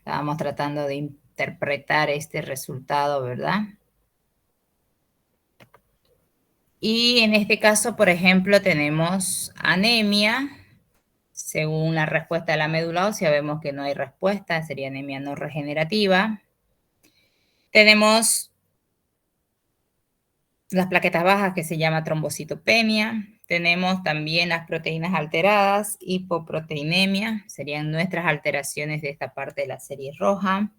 Estábamos tratando de interpretar este resultado, ¿verdad? Y en este caso, por ejemplo, tenemos anemia. Según la respuesta de la médula ósea, vemos que no hay respuesta, sería anemia no regenerativa. Tenemos las plaquetas bajas, que se llama trombocitopenia. Tenemos también las proteínas alteradas, hipoproteinemia, serían nuestras alteraciones de esta parte de la serie roja.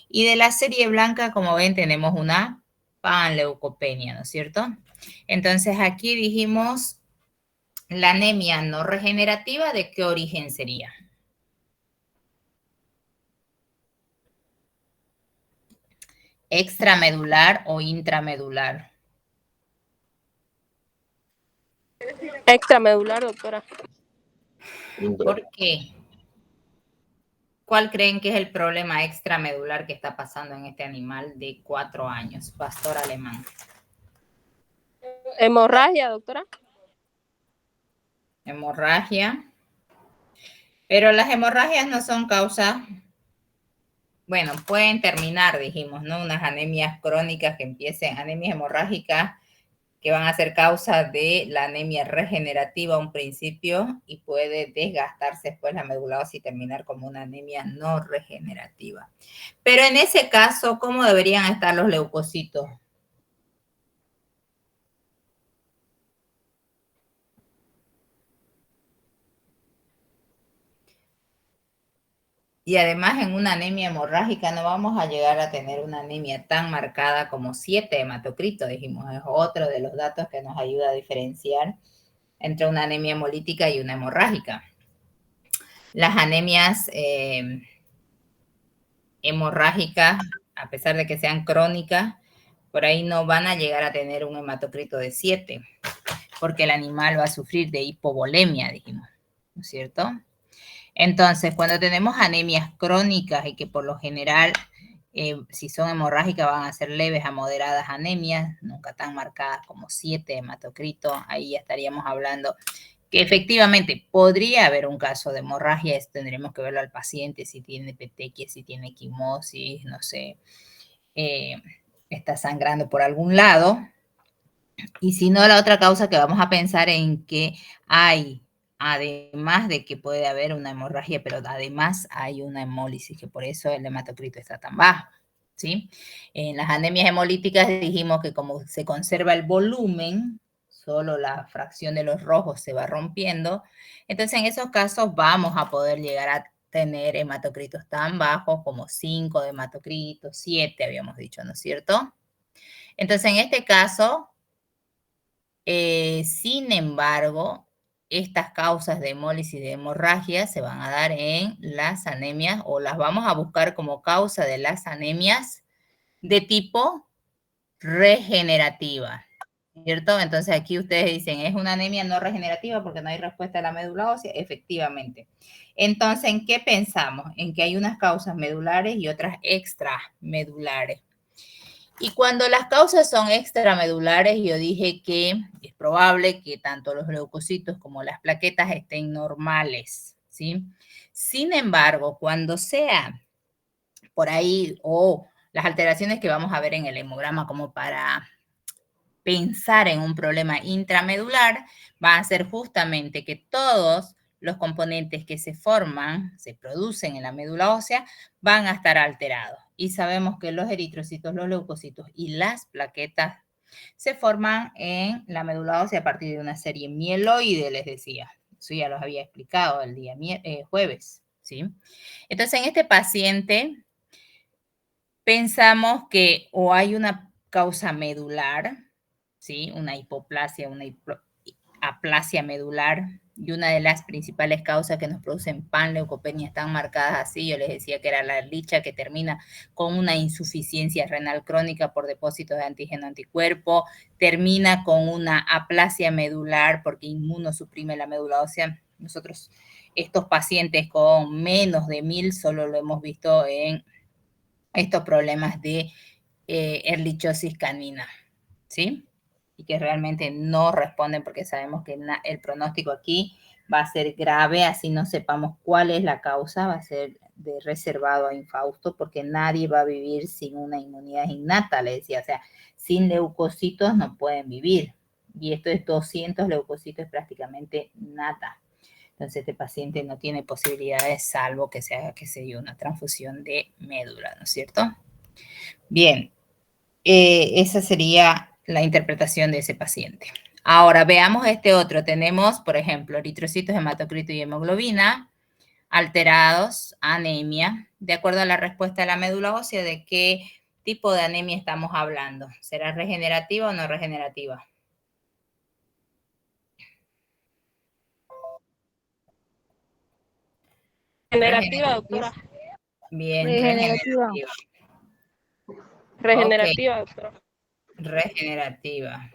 Y de la serie blanca, como ven, tenemos una panleucopenia, ¿no es cierto? Entonces aquí dijimos la anemia no regenerativa, ¿de qué origen sería? ¿Extramedular o intramedular? Extramedular, doctora. ¿Por qué? ¿Cuál creen que es el problema extramedular que está pasando en este animal de 4 años, pastor alemán? Hemorragia, doctora. Hemorragia. Pero las hemorragias no son causa, bueno, pueden terminar, dijimos, ¿no? Unas anemias crónicas que empiecen, anemias hemorrágicas que van a ser causa de la anemia regenerativa a un principio y puede desgastarse después la médula ósea y terminar como una anemia no regenerativa. Pero en ese caso, ¿cómo deberían estar los leucocitos? Y además en una anemia hemorrágica no vamos a llegar a tener una anemia tan marcada como 7 hematocrito, dijimos, es otro de los datos que nos ayuda a diferenciar entre una anemia hemolítica y una hemorrágica. Las anemias hemorrágicas, a pesar de que sean crónicas, por ahí no van a llegar a tener un hematocrito de 7, porque el animal va a sufrir de hipovolemia, dijimos, ¿no es cierto? Entonces, cuando tenemos anemias crónicas y que por lo general, si son hemorrágicas, van a ser leves a moderadas anemias, nunca tan marcadas como 7 hematocritos, ahí ya estaríamos hablando que efectivamente podría haber un caso de hemorragia, esto tendremos que verlo al paciente, si tiene petequia, si tiene equimosis, no sé, está sangrando por algún lado. Y si no, la otra causa que vamos a pensar en que hay, además de que puede haber una hemorragia, pero además hay una hemólisis, que por eso el hematocrito está tan bajo, ¿sí? En las anemias hemolíticas dijimos que como se conserva el volumen, solo la fracción de los rojos se va rompiendo, entonces en esos casos vamos a poder llegar a tener hematocritos tan bajos como 5 de hematocritos, 7 habíamos dicho, ¿no es cierto? Entonces en este caso, sin embargo, estas causas de hemólisis y de hemorragia se van a dar en las anemias o las vamos a buscar como causa de las anemias de tipo regenerativa, ¿cierto? Entonces aquí ustedes dicen, es una anemia no regenerativa porque no hay respuesta a la médula ósea, efectivamente. Entonces, ¿en qué pensamos? En que hay unas causas medulares y otras extramedulares. Y cuando las causas son extramedulares, yo dije que es probable que tanto los leucocitos como las plaquetas estén normales, ¿sí? Sin embargo, cuando sea por ahí o las alteraciones que vamos a ver en el hemograma como para pensar en un problema intramedular, va a ser justamente que todos los componentes que se forman, se producen en la médula ósea, van a estar alterados. Y sabemos que los eritrocitos, los leucocitos y las plaquetas se forman en la médula ósea a partir de una serie mieloide, les decía. Eso ya los había explicado el día jueves, ¿sí? Entonces, en este paciente pensamos que o hay una causa medular, ¿sí? Una hipoplasia, una aplasia medular, y una de las principales causas que nos producen panleucopenia están marcadas así, yo les decía que era la licha que termina con una insuficiencia renal crónica por depósitos de antígeno anticuerpo, termina con una aplasia medular porque inmunosuprime la médula ósea. Nosotros estos pacientes con menos de 1000 solo lo hemos visto en estos problemas de erlichosis canina, ¿sí? Y que realmente no responden porque sabemos que el pronóstico aquí va a ser grave, así no sepamos cuál es la causa, va a ser reservado a Infausto, porque nadie va a vivir sin una inmunidad innata, le decía, o sea, sin leucocitos no pueden vivir. Y esto es 200 leucocitos, es prácticamente nada. Entonces este paciente no tiene posibilidades salvo que se haga, qué sé yo, una transfusión de médula, ¿no es cierto? Bien, esa sería la interpretación de ese paciente. Ahora veamos este otro. Tenemos, por ejemplo, eritrocitos, hematocrito y hemoglobina alterados, anemia. De acuerdo a la respuesta de la médula ósea, ¿de qué tipo de anemia estamos hablando? ¿Será regenerativa o no regenerativa? Regenerativa, doctora. Bien, Regenerativa. Regenerativa, okay. Doctora. Regenerativa.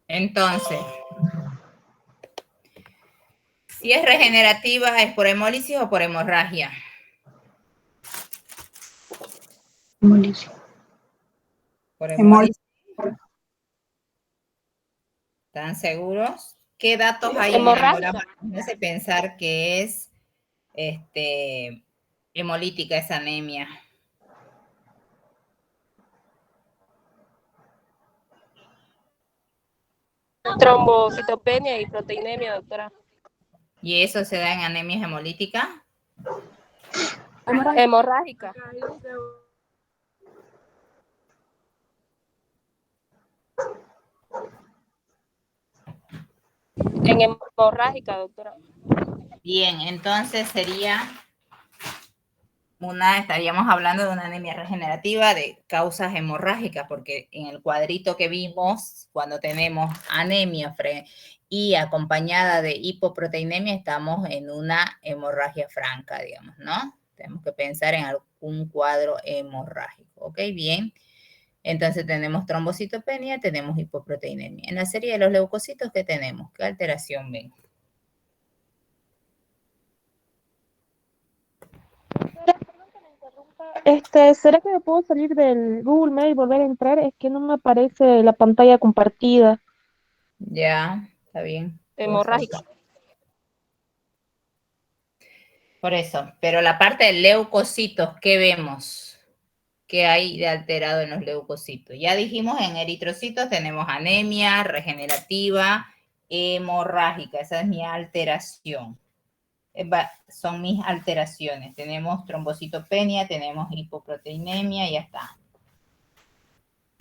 Entonces, si es regenerativa, ¿es por hemólisis o por hemorragia? Hemólisis. Por hemólisis. ¿Están seguros? ¿Qué datos hay en el hemograma? Me hace pensar que es hemolítica esa anemia. Trombocitopenia y proteinemia, doctora. ¿Y eso se da en anemia hemolítica? Hemorrágica. En hemorrágica, doctora. Bien, entonces estaríamos hablando de una anemia regenerativa de causas hemorrágicas, porque en el cuadrito que vimos, cuando tenemos anemia y acompañada de hipoproteinemia, estamos en una hemorragia franca, digamos, ¿no? Tenemos que pensar en algún cuadro hemorrágico, ¿ok? Bien. Entonces tenemos trombocitopenia, tenemos hipoproteinemia. En la serie de los leucocitos, ¿qué tenemos? ¿Qué alteración ven? ¿Será que me puedo salir del Google Mail y volver a entrar? Es que no me aparece la pantalla compartida. Ya, está bien. Hemorrágica. Por eso, pero la parte de leucocitos, ¿qué vemos? ¿Qué hay de alterado en los leucocitos? Ya dijimos, en eritrocitos tenemos anemia regenerativa, hemorrágica. Esa es mi alteración. Son mis alteraciones. Tenemos trombocitopenia, tenemos hipoproteinemia y ya está.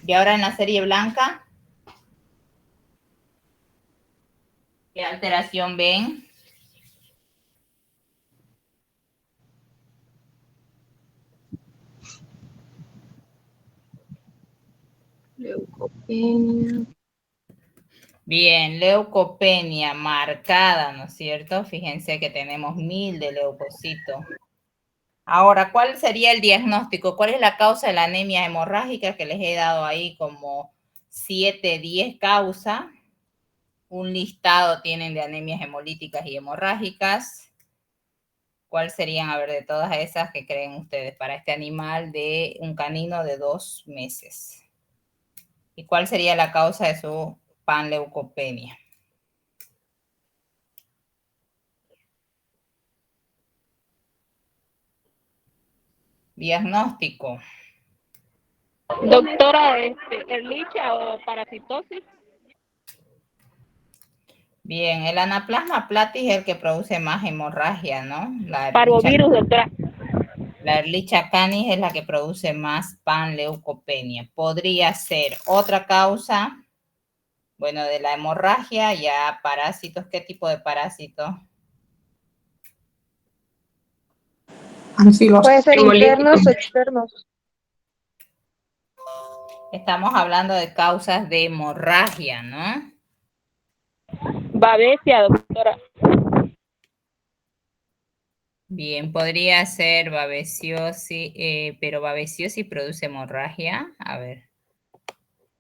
Y ahora en la serie blanca, ¿qué alteración ven? Leucopenia. Bien, leucopenia marcada, ¿no es cierto? Fíjense que tenemos 1000 de leucocitos. Ahora, ¿cuál sería el diagnóstico? ¿Cuál es la causa de la anemia hemorrágica? Que les he dado ahí como 7, 10 causas. Un listado tienen de anemias hemolíticas y hemorrágicas. ¿Cuál serían, a ver, de todas esas que creen ustedes para este animal de un canino de 2 meses? ¿Y cuál sería la causa de su panleucopenia? Diagnóstico. Doctora, Ehrlichia o parasitosis. Bien, el anaplasma platis es el que produce más hemorragia, ¿no? Parvovirus, doctora. La Ehrlichia canis es la que produce más panleucopenia. Podría ser otra causa, bueno, de la hemorragia, ya parásitos. ¿Qué tipo de parásitos? Puede ser internos o externos. Estamos hablando de causas de hemorragia, ¿no? Babesia, doctora. Bien, podría ser babesiosis, pero babesiosis produce hemorragia. A ver.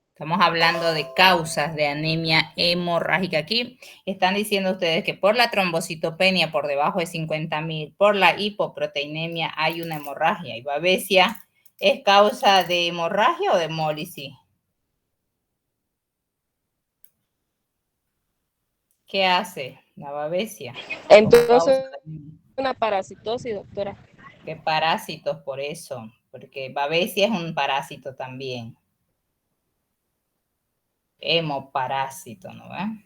Estamos hablando de causas de anemia hemorrágica. Aquí están diciendo ustedes que por la trombocitopenia por debajo de 50.000, por la hipoproteinemia hay una hemorragia. ¿Y babesia es causa de hemorragia o de hemólisis? ¿Qué hace la babesia? Como Entonces, causa de- una parasitosis, doctora. ¿Qué parásitos por eso? Porque babesia es un parásito también. Hemoparásito, ¿no ve?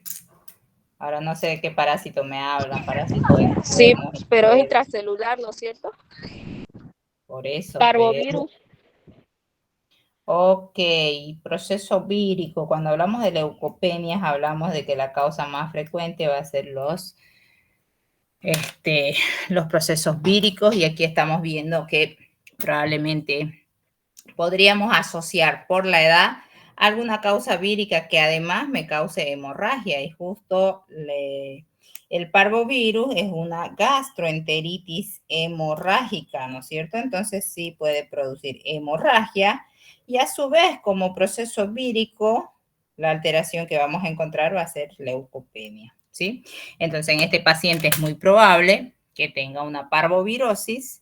Ahora no sé de qué parásito me hablan, parásito Sí, externo, pero es intracelular, ¿no es cierto? por eso, pero... Parvovirus. Ok, proceso vírico. Cuando hablamos de leucopenias, hablamos de que la causa más frecuente va a ser los procesos víricos, y aquí estamos viendo que probablemente podríamos asociar por la edad alguna causa vírica que además me cause hemorragia, y justo el parvovirus es una gastroenteritis hemorrágica, ¿no es cierto? Entonces sí puede producir hemorragia, y a su vez, como proceso vírico, la alteración que vamos a encontrar va a ser leucopenia, ¿sí? Entonces en este paciente es muy probable que tenga una parvovirosis,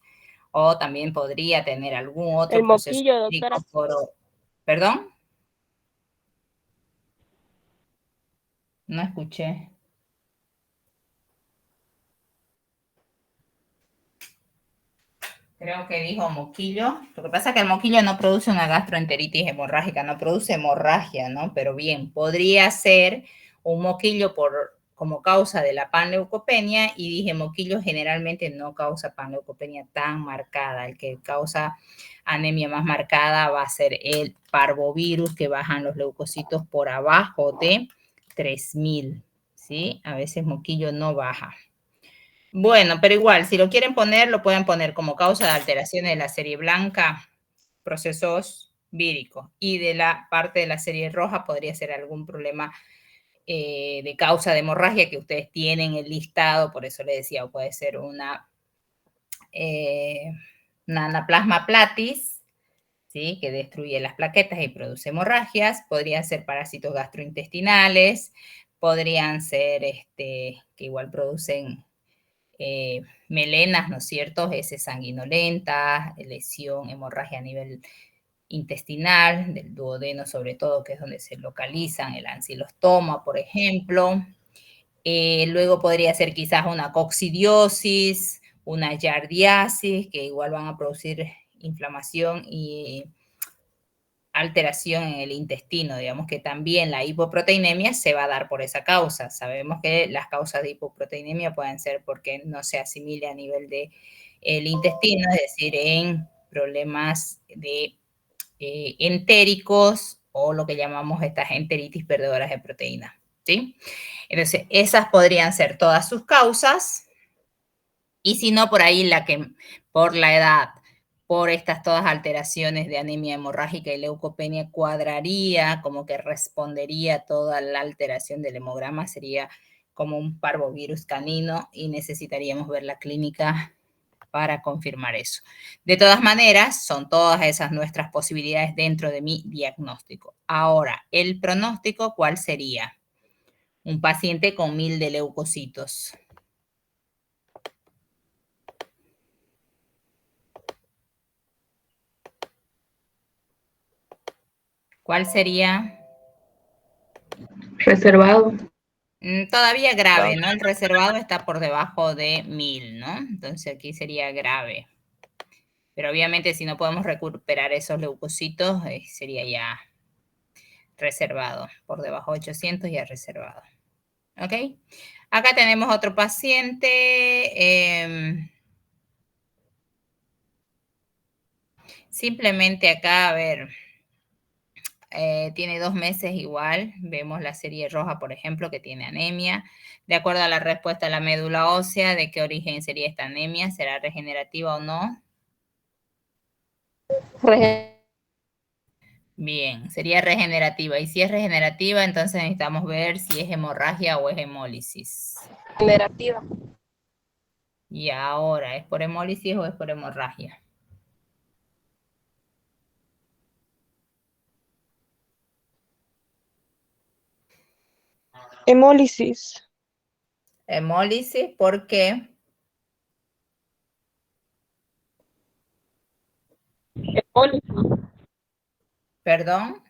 o también podría tener algún El otro proceso moquillo, doctora. vírico ¿Perdón? No escuché. Creo que dijo moquillo. Lo que pasa es que el moquillo no produce una gastroenteritis hemorrágica, no produce hemorragia, ¿no? Pero bien, podría ser un moquillo como causa de la panleucopenia, y dije moquillo generalmente no causa panleucopenia tan marcada. El que causa anemia más marcada va a ser el parvovirus, que bajan los leucocitos por abajo de 3000, ¿sí? A veces moquillo no baja. Bueno, pero igual, si lo quieren poner, lo pueden poner como causa de alteraciones de la serie blanca, procesos víricos. Y de la parte de la serie roja podría ser algún problema de causa de hemorragia que ustedes tienen el listado, por eso le decía, o puede ser una anaplasma platis, ¿sí? Que destruye las plaquetas y produce hemorragias. Podrían ser parásitos gastrointestinales, podrían ser que igual producen melenas, ¿no es cierto? Heces sanguinolentas, lesión, hemorragia a nivel intestinal, del duodeno sobre todo, que es donde se localizan, el ancilostoma, por ejemplo. Luego podría ser quizás una coccidiosis, una yardiasis, que igual van a producir inflamación y alteración en el intestino. Digamos que también la hipoproteinemia se va a dar por esa causa. Sabemos que las causas de hipoproteinemia pueden ser porque no se asimile a nivel de el intestino, es decir, en problemas de entéricos, o lo que llamamos estas enteritis perdedoras de proteínas, ¿sí? Entonces, esas podrían ser todas sus causas, y si no, por ahí por la edad, por estas todas alteraciones de anemia hemorrágica y leucopenia, cuadraría, como que respondería toda la alteración del hemograma, sería como un parvovirus canino, y necesitaríamos ver la clínica para confirmar eso. De todas maneras, son todas esas nuestras posibilidades dentro de mi diagnóstico. Ahora, el pronóstico, ¿cuál sería? Un paciente con 1000 de leucocitos. ¿Cuál sería? Reservado. Todavía grave, ¿no? El reservado está por debajo de 1000, ¿no? Entonces aquí sería grave. Pero obviamente si no podemos recuperar esos leucocitos, sería ya reservado. Por debajo de 800 ya reservado. ¿Ok? Acá tenemos otro paciente. Simplemente acá, a ver, tiene 2 meses igual. Vemos la serie roja, por ejemplo, que tiene anemia. De acuerdo a la respuesta a la médula ósea, ¿de qué origen sería esta anemia? ¿Será regenerativa o no? Bien, sería regenerativa. Y si es regenerativa, entonces necesitamos ver si es hemorragia o es hemólisis. Regenerativa. Y ahora, ¿es por hemólisis o es por hemorragia? Hemólisis. Hemólisis, ¿por qué? ¿Perdón?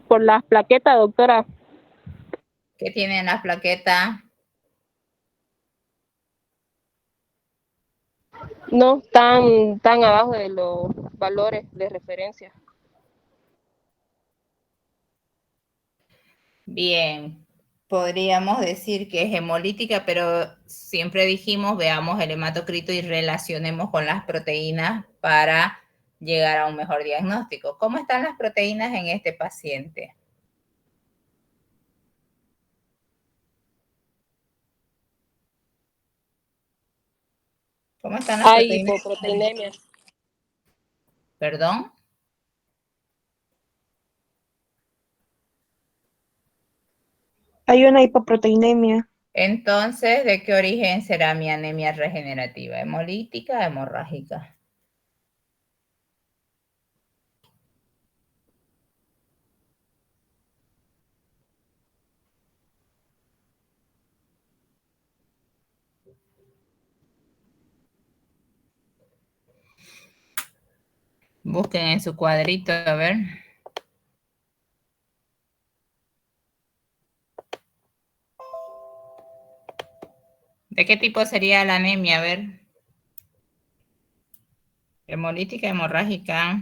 Por las plaquetas, doctora. ¿Qué tienen las plaquetas? No tan abajo de los valores de referencia. Bien, podríamos decir que es hemolítica, pero siempre dijimos, veamos el hematocrito y relacionemos con las proteínas para llegar a un mejor diagnóstico. ¿Cómo están las proteínas en este paciente? ¿Cómo están las Hay proteínas? hipoproteinemia. ¿Perdón? Hay una hipoproteinemia. Entonces, ¿de qué origen será mi anemia regenerativa? ¿Hemolítica o hemorrágica? Busquen en su cuadrito, a ver. ¿De qué tipo sería la anemia? A ver. Hemolítica, hemorrágica.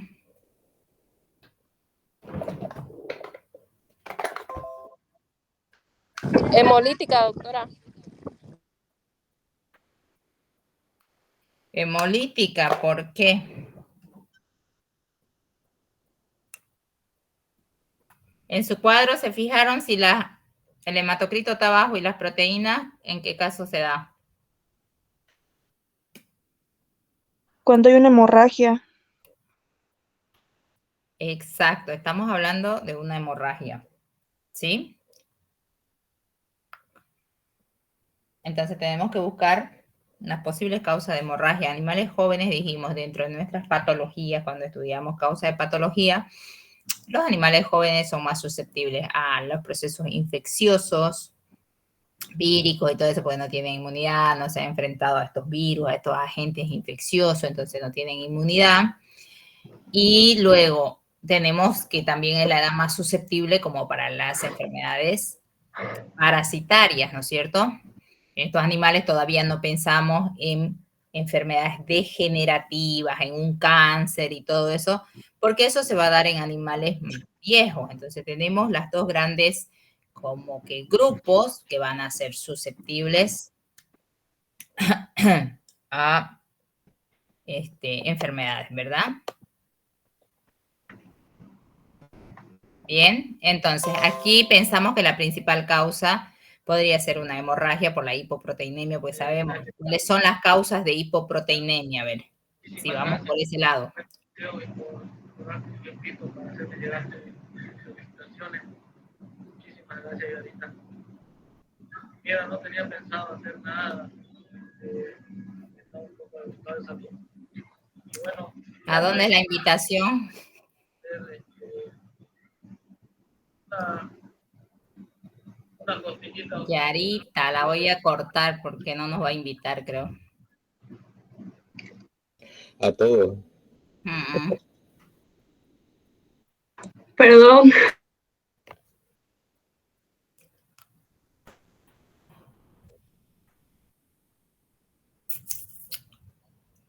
Hemolítica, doctora. Hemolítica, ¿por qué? En su cuadro se fijaron si el hematocrito está abajo y las proteínas, ¿en qué caso se da? Cuando hay una hemorragia. Exacto, estamos hablando de una hemorragia, ¿sí? Entonces tenemos que buscar las posibles causas de hemorragia. Animales jóvenes, dijimos, dentro de nuestras patologías, cuando estudiamos causa de patología, los animales jóvenes son más susceptibles a los procesos infecciosos, víricos y todo eso, porque no tienen inmunidad, no se han enfrentado a estos virus, a estos agentes infecciosos, entonces no tienen inmunidad. Y luego tenemos que también es la edad más susceptible como para las enfermedades parasitarias, ¿no es cierto? Estos animales todavía no pensamos en enfermedades degenerativas, en un cáncer y todo eso, porque eso se va a dar en animales viejos. Entonces tenemos las dos grandes como que grupos que van a ser susceptibles a enfermedades, ¿verdad? Bien, entonces aquí pensamos que la principal causa podría ser una hemorragia por la hipoproteinemia, pues sabemos cuáles son las causas de hipoproteinemia. A ver, si vamos por ese lado. Muchísimas gracias, Yarita. Mira, no tenía pensado hacer nada. Estaba un poco asustado de salud. Y bueno, ¿A dónde es la invitación? Una costillita. Yarita, la voy a cortar porque no nos va a invitar, creo. A todos. Perdón.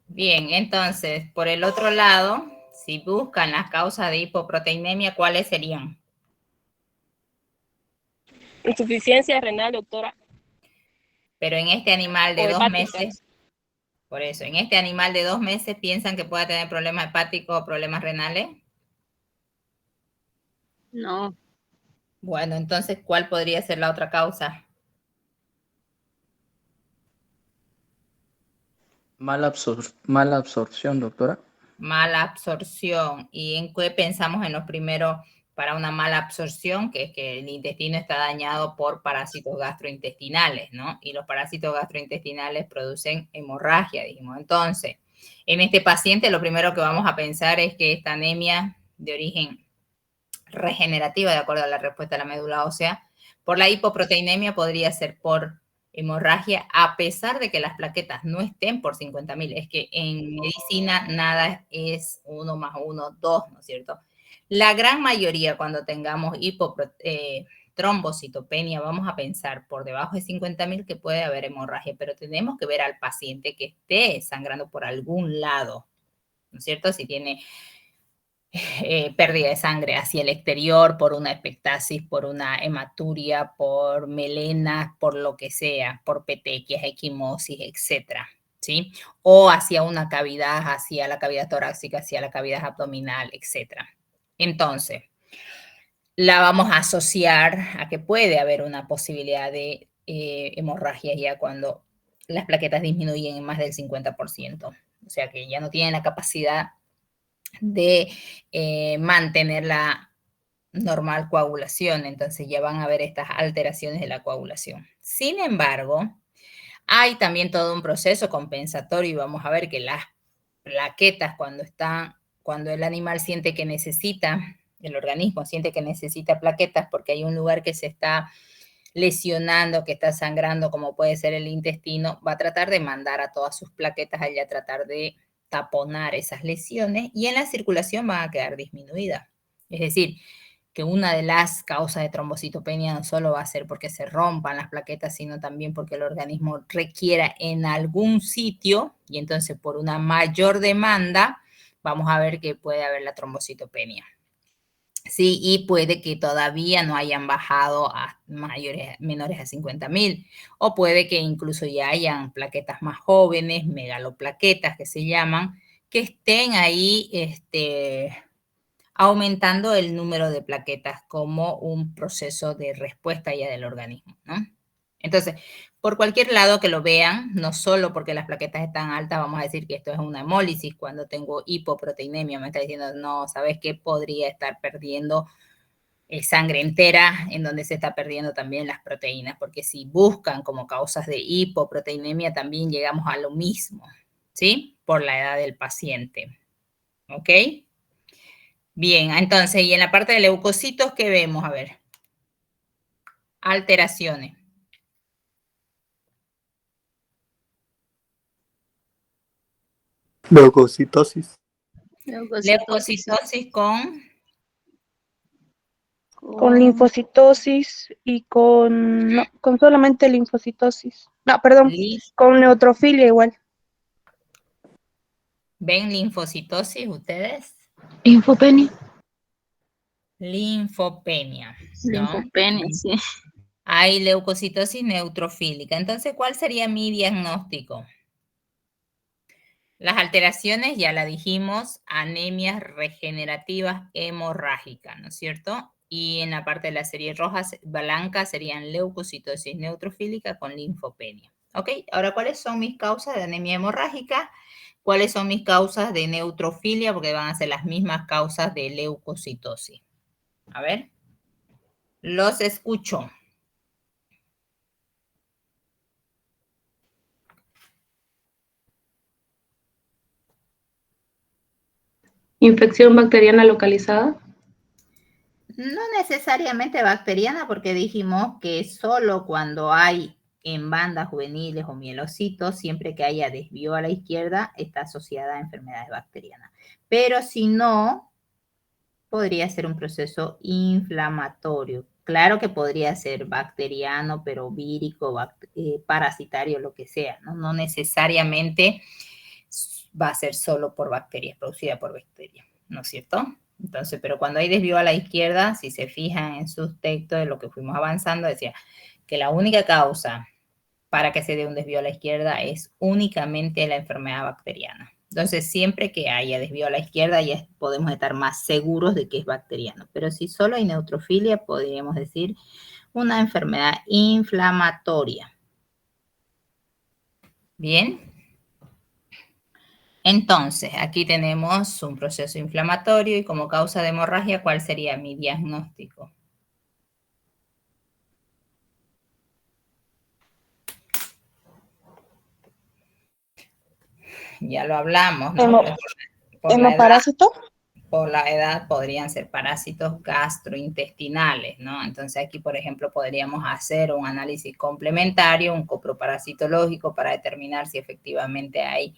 Bien, entonces, por el otro lado, si buscan las causas de hipoproteinemia, ¿cuáles serían? Insuficiencia renal, doctora. Pero en este animal de O 2 hepática. meses, por eso, en este animal de 2 meses, ¿piensan que pueda tener problemas hepáticos o problemas renales? No, Bueno, entonces, ¿cuál podría ser la otra causa? Mala absorción, doctora. Mala absorción. ¿Y en qué pensamos en los primeros para una mala absorción? Que es que el intestino está dañado por parásitos gastrointestinales, ¿no? Y los parásitos gastrointestinales producen hemorragia, dijimos. Entonces, en este paciente lo primero que vamos a pensar es que esta anemia de origen regenerativa, de acuerdo a la respuesta de la médula ósea, por la hipoproteinemia podría ser por hemorragia, a pesar de que las plaquetas no estén por 50.000. Es que en medicina nada es 1 más 1, 2, ¿no es cierto? La gran mayoría, cuando tengamos trombocitopenia, vamos a pensar por debajo de 50.000 que puede haber hemorragia, pero tenemos que ver al paciente que esté sangrando por algún lado, ¿no es cierto? Si tiene pérdida de sangre hacia el exterior por una epectasis, por una hematuria, por melena, por lo que sea, por petequias, equimosis, etcétera, ¿sí? O hacia una cavidad, hacia la cavidad torácica, hacia la cavidad abdominal, etcétera. Entonces, la vamos a asociar a que puede haber una posibilidad de hemorragia ya cuando las plaquetas disminuyen en más del 50%. O sea que ya no tienen la capacidad de mantener la normal coagulación, entonces ya van a haber estas alteraciones de la coagulación. Sin embargo, hay también todo un proceso compensatorio y vamos a ver que las plaquetas cuando el animal siente que necesita, el organismo siente que necesita plaquetas porque hay un lugar que se está lesionando, que está sangrando, como puede ser el intestino, va a tratar de mandar a todas sus plaquetas allá a tratar de taponar esas lesiones y en la circulación van a quedar disminuidas. Es decir, que una de las causas de trombocitopenia no solo va a ser porque se rompan las plaquetas, sino también porque el organismo requiera en algún sitio y entonces por una mayor demanda vamos a ver que puede haber la trombocitopenia. Sí, y puede que todavía no hayan bajado a menores a 50.000, o puede que incluso ya hayan plaquetas más jóvenes, megaloplaquetas que se llaman, que estén ahí aumentando el número de plaquetas como un proceso de respuesta ya del organismo, ¿no? Entonces, por cualquier lado que lo vean, no solo porque las plaquetas están altas, vamos a decir que esto es una hemólisis. Cuando tengo hipoproteinemia, me está diciendo, no, ¿sabes qué? Podría estar perdiendo sangre entera, en donde se está perdiendo también las proteínas, porque si buscan como causas de hipoproteinemia, también llegamos a lo mismo, ¿sí? Por la edad del paciente, ¿ok? Bien, entonces, y en la parte de leucocitos, ¿qué vemos? A ver, alteraciones. Leucocitosis. Leucocitosis con Con linfocitosis y no, con solamente linfocitosis. No, perdón, con neutrofilia igual. ¿Ven linfocitosis ustedes? Linfopenia. Linfopenia, ¿no? Linfopenia, sí. Hay leucocitosis neutrofílica. Entonces, ¿cuál sería mi diagnóstico? Las alteraciones, ya la dijimos, anemias regenerativas hemorrágicas, ¿no es cierto? Y en la parte de la serie roja, blanca, serían leucocitosis neutrofílica con linfopenia. ¿Ok? Ahora, ¿cuáles son mis causas de anemia hemorrágica? ¿Cuáles son mis causas de neutrofilia? Porque van a ser las mismas causas de leucocitosis. A ver. Los escucho. Infección bacteriana localizada. No necesariamente bacteriana, porque dijimos que solo cuando hay en bandas juveniles o mielocitos, siempre que haya desvío a la izquierda, está asociada a enfermedades bacterianas. Pero si no, podría ser un proceso inflamatorio. Claro que podría ser bacteriano, pero vírico, parasitario, lo que sea, ¿no? No necesariamente va a ser solo por bacterias, producida por bacterias, ¿no es cierto? Entonces, pero cuando hay desvío a la izquierda, si se fijan en sus textos de lo que fuimos avanzando, decía que la única causa para que se dé un desvío a la izquierda es únicamente la enfermedad bacteriana. Entonces, siempre que haya desvío a la izquierda, ya podemos estar más seguros de que es bacteriano. Pero si solo hay neutrofilia, podríamos decir una enfermedad inflamatoria. Bien. Entonces, aquí tenemos un proceso inflamatorio y como causa de hemorragia, ¿cuál sería mi diagnóstico? Ya lo hablamos, ¿no? ¿Hemoparásito? Por la edad podrían ser parásitos gastrointestinales, ¿no? Entonces aquí, por ejemplo, podríamos hacer un análisis complementario, un coproparasitológico para determinar si efectivamente hay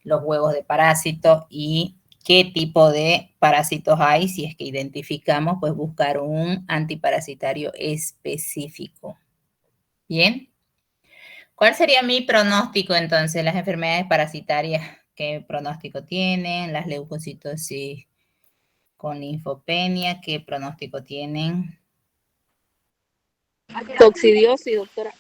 los huevos de parásitos y qué tipo de parásitos hay. Si es que identificamos, pues buscar un antiparasitario específico. Bien. ¿Cuál sería mi pronóstico entonces? Las enfermedades parasitarias, ¿qué pronóstico tienen? Las leucocitosis con linfopenia, ¿qué pronóstico tienen? Coccidiosis, doctora.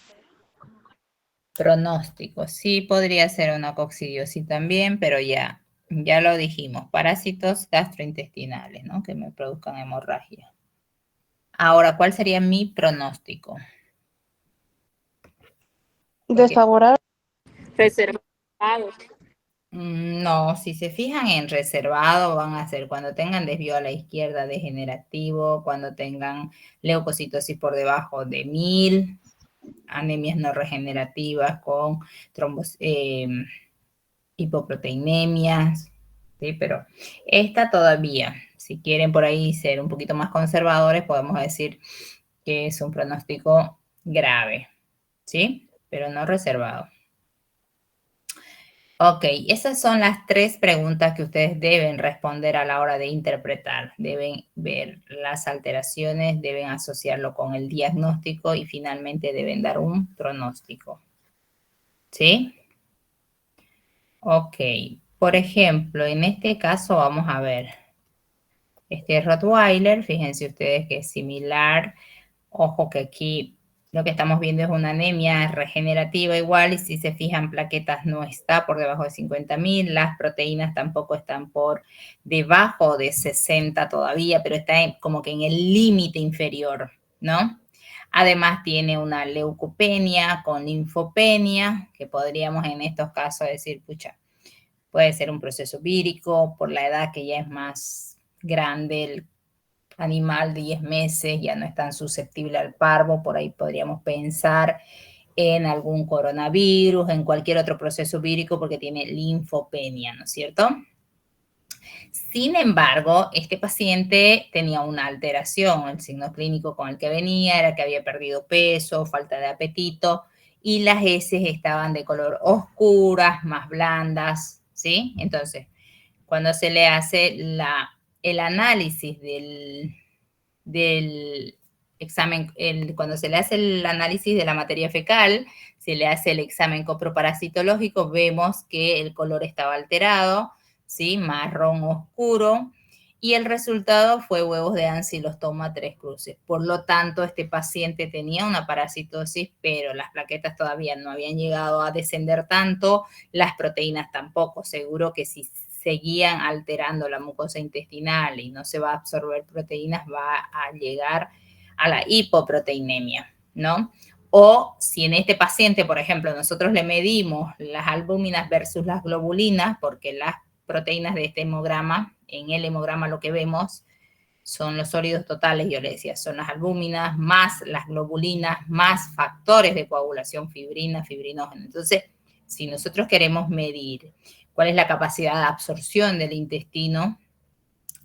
Pronóstico, sí podría ser una coccidiosis también, pero ya lo dijimos, parásitos gastrointestinales, ¿no? Que me produzcan hemorragia. Ahora, ¿cuál sería mi pronóstico? Desfavorable. Reservados. No, si se fijan en reservado, van a ser cuando tengan desvío a la izquierda degenerativo, cuando tengan leucocitosis por debajo de 1000, anemias no regenerativas con hipoproteinemias, ¿sí? Pero esta todavía, si quieren por ahí ser un poquito más conservadores, podemos decir que es un pronóstico grave, ¿sí? Pero no reservado. Ok, esas son las 3 preguntas que ustedes deben responder a la hora de interpretar. Deben ver las alteraciones, deben asociarlo con el diagnóstico y finalmente deben dar un pronóstico. ¿Sí? Ok, por ejemplo, en este caso vamos a ver. Este Rottweiler, fíjense ustedes que es similar. Ojo que aquí lo que estamos viendo es una anemia regenerativa igual, y si se fijan, plaquetas no está por debajo de 50.000, las proteínas tampoco están por debajo de 60 todavía, pero está como que en el límite inferior, ¿no? Además tiene una leucopenia con linfopenia, que podríamos en estos casos decir, pucha, puede ser un proceso vírico, por la edad que ya es más grande el animal, 10 meses, ya no es tan susceptible al parvo, por ahí podríamos pensar en algún coronavirus, en cualquier otro proceso vírico porque tiene linfopenia, ¿no es cierto? Sin embargo, este paciente tenía una alteración, el signo clínico con el que venía era que había perdido peso, falta de apetito, y las heces estaban de color oscuras, más blandas, ¿sí? Entonces, cuando se le hace el análisis del examen, cuando se le hace el análisis de la materia fecal, se le hace el examen coproparasitológico, vemos que el color estaba alterado, ¿sí? Marrón oscuro, y el resultado fue huevos de ancilostoma 3 cruces. Por lo tanto, este paciente tenía una parasitosis, pero las plaquetas todavía no habían llegado a descender tanto, las proteínas tampoco. Seguro que si seguían alterando la mucosa intestinal y no se va a absorber proteínas, va a llegar a la hipoproteinemia, ¿no? O si en este paciente, por ejemplo, nosotros le medimos las albúminas versus las globulinas, porque las proteínas de este hemograma, en el hemograma lo que vemos son los sólidos totales, yo le decía, son las albúminas más las globulinas más factores de coagulación, fibrina, fibrinógeno. Entonces, si nosotros queremos medir cuál es la capacidad de absorción del intestino,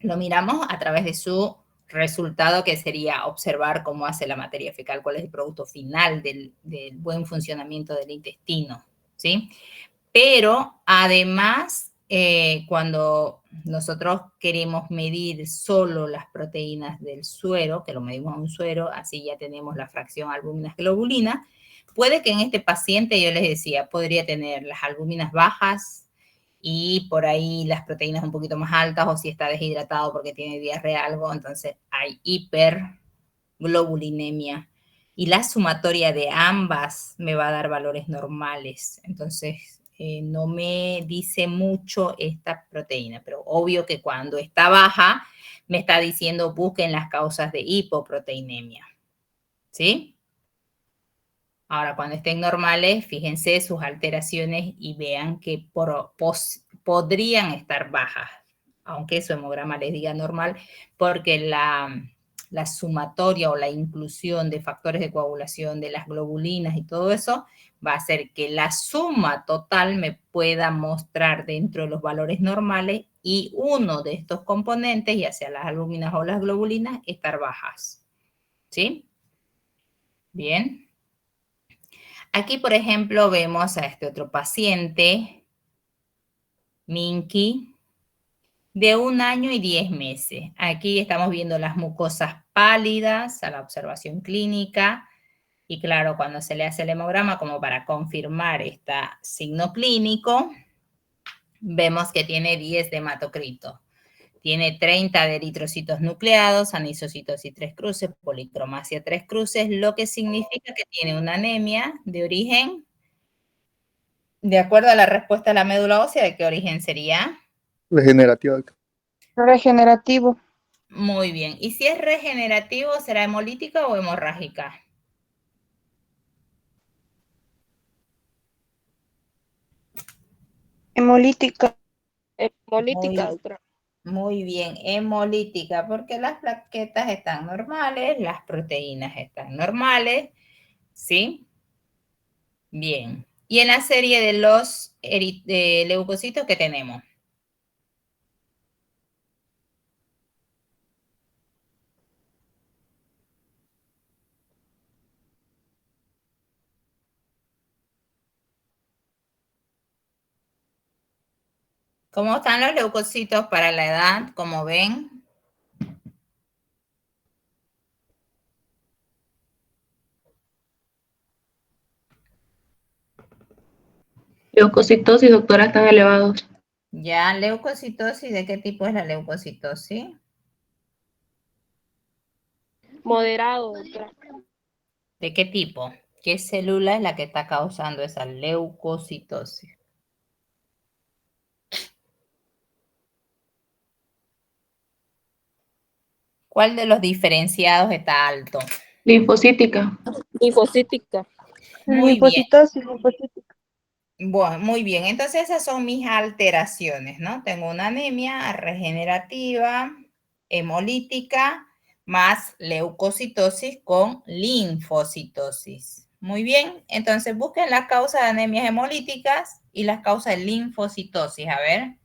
lo miramos a través de su resultado, que sería observar cómo hace la materia fecal, cuál es el producto final del buen funcionamiento del intestino, ¿sí? Pero además, cuando nosotros queremos medir solo las proteínas del suero, que lo medimos en un suero, así ya tenemos la fracción albúminas-globulinas, puede que en este paciente, yo les decía, podría tener las albúminas bajas y por ahí las proteínas un poquito más altas, o si está deshidratado porque tiene diarrea algo, entonces hay hiperglobulinemia. Y la sumatoria de ambas me va a dar valores normales. Entonces, no me dice mucho esta proteína, pero obvio que cuando está baja, me está diciendo busquen las causas de hipoproteinemia. ¿Sí? Ahora, cuando estén normales, fíjense sus alteraciones y vean que podrían estar bajas, aunque su hemograma les diga normal, porque la sumatoria o la inclusión de factores de coagulación de las globulinas y todo eso va a hacer que la suma total me pueda mostrar dentro de los valores normales y uno de estos componentes, ya sea las albúminas o las globulinas, estar bajas. ¿Sí? Bien. Aquí, por ejemplo, vemos a este otro paciente, Minky. de 1 año y 10 meses. Aquí estamos viendo las mucosas pálidas a la observación clínica. Y claro, cuando se le hace el hemograma, como para confirmar este signo clínico, vemos que tiene 10 de hematocrito. Tiene 30 de eritrocitos nucleados, anisocitosis 3 cruces, policromasia 3 cruces, lo que significa que tiene una anemia de origen, de acuerdo a la respuesta de la médula ósea, ¿de qué origen sería? Regenerativo. Regenerativo. Muy bien. ¿Y si es regenerativo, será hemolítica o hemorrágica? Hemolítica. Hemolítica, doctora. Muy bien, hemolítica, porque las plaquetas están normales, las proteínas están normales, ¿sí? Bien. Y en la serie de los leucocitos que tenemos. ¿Cómo están los leucocitos para la edad? Como ven. Leucocitosis, doctora, están elevados. Ya, leucocitosis, ¿de qué tipo es la leucocitosis? Moderado, doctora. ¿De qué tipo? ¿Qué célula es la que está causando esa leucocitosis? ¿Cuál de los diferenciados está alto? Linfocítica. Linfocítica. Muy Linfocitosis, linfocítica. Bueno, muy bien. Entonces esas son mis alteraciones, ¿no? Tengo una anemia regenerativa, hemolítica, más leucocitosis con linfocitosis. Muy bien. Entonces busquen las causas de anemias hemolíticas y las causas de linfocitosis. A ver,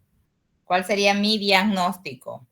¿cuál sería mi diagnóstico?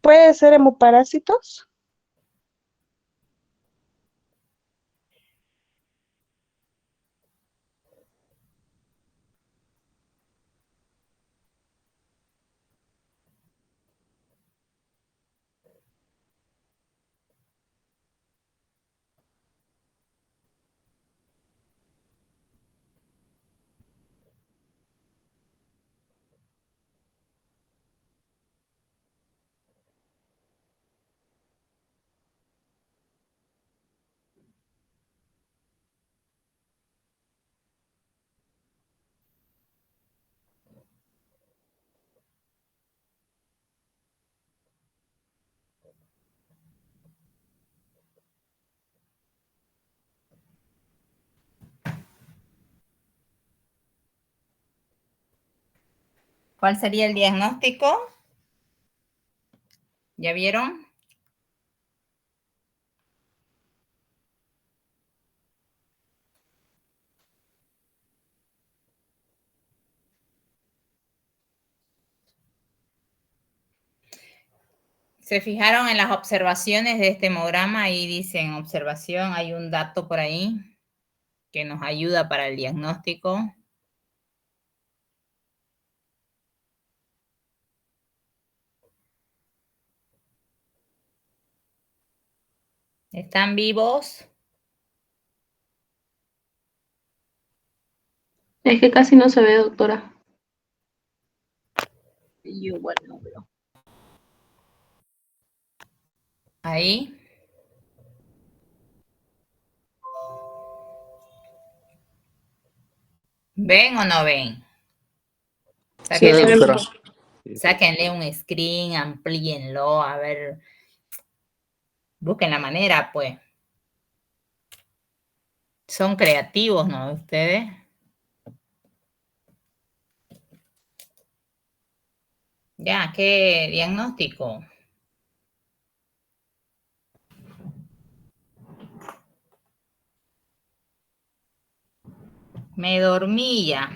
¿Puede ser hemoparásitos? ¿Cuál sería el diagnóstico? ¿Ya vieron? ¿Se fijaron en las observaciones de este hemograma? Ahí dicen observación, hay un dato por ahí que nos ayuda para el diagnóstico. ¿Están vivos? Es que casi no se ve, doctora. Yo igual no veo. Ahí. ¿Ven o no ven? Sí, doctora. Sáquenle un screen, amplíenlo, a ver. Busquen la manera, pues. Son creativos, ¿no? Ustedes. Ya, ¿qué diagnóstico? Me dormí ya.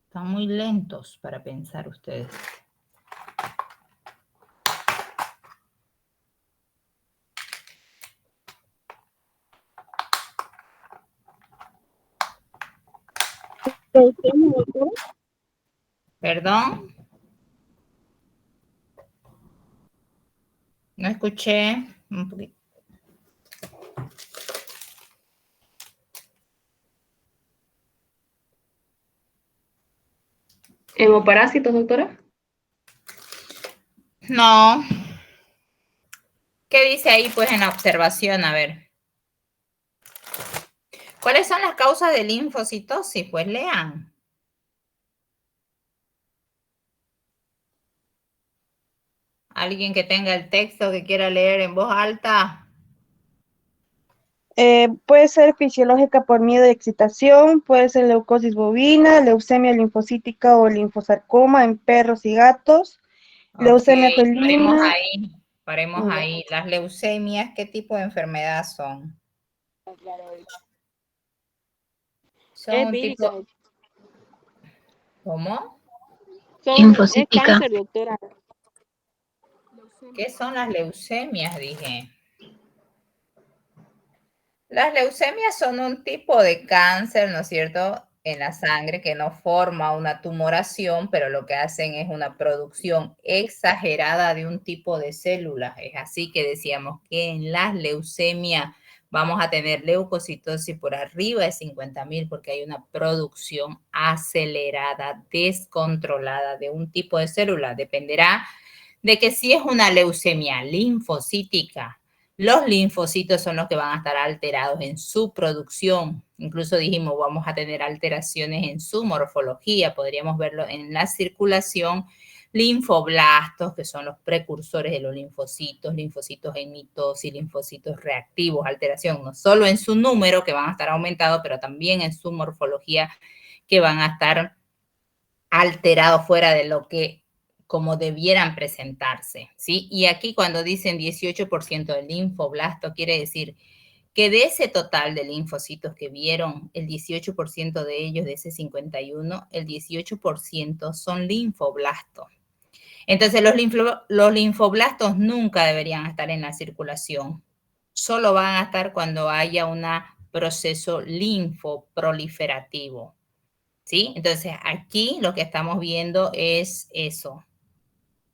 Están muy lentos para pensar ustedes. ¿Perdón? No escuché un poquito. ¿Hemoparásitos, doctora? No. ¿Qué dice ahí, pues, en la observación? A ver. ¿Cuáles son las causas de linfocitosis? Pues lean. ¿Alguien que tenga el texto que quiera leer en voz alta? Puede ser fisiológica por miedo y excitación, puede ser leucosis bovina, leucemia linfocítica o linfosarcoma en perros y gatos, leucemia Ok, paremos felina. ahí. Paremos ahí. Las leucemias, ¿qué tipo de enfermedad son? Son un tipo... ¿Cómo? Es cáncer, doctora. ¿Qué son las leucemias? Dije. Las leucemias son un tipo de cáncer, ¿no es cierto?, en la sangre que no forma una tumoración, pero lo que hacen es una producción exagerada de un tipo de células. Es así que decíamos que en las leucemias vamos a tener leucocitosis por arriba de 50.000 porque hay una producción acelerada, descontrolada de un tipo de célula. Dependerá de que si es una leucemia linfocítica, los linfocitos son los que van a estar alterados en su producción. Incluso dijimos, vamos a tener alteraciones en su morfología. Podríamos verlo en la circulación. Linfoblastos, que son los precursores de los linfocitos, linfocitos en mitosis, linfocitos reactivos, alteración no solo en su número, que van a estar aumentados, pero también en su morfología, que van a estar alterados fuera de lo que como debieran presentarse, ¿sí? Y aquí cuando dicen 18% del linfoblasto, quiere decir que de ese total de linfocitos que vieron, el 18% de ellos, de ese 51, el 18% son linfoblastos. Entonces, los linfoblastos nunca deberían estar en la circulación. Solo van a estar cuando haya un proceso linfoproliferativo, ¿sí? Entonces, aquí lo que estamos viendo es eso.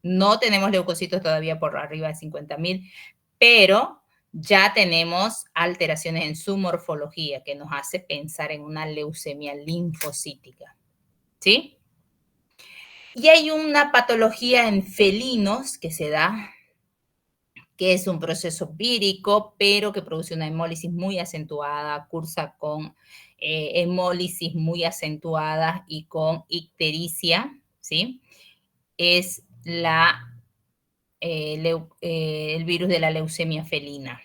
No tenemos leucocitos todavía por arriba de 50.000, pero ya tenemos alteraciones en su morfología que nos hace pensar en una leucemia linfocítica, ¿sí? Y hay una patología en felinos que se da, que es un proceso vírico, pero que produce una hemólisis muy acentuada, cursa con hemólisis muy acentuada y con ictericia, ¿sí? Es el virus de la leucemia felina.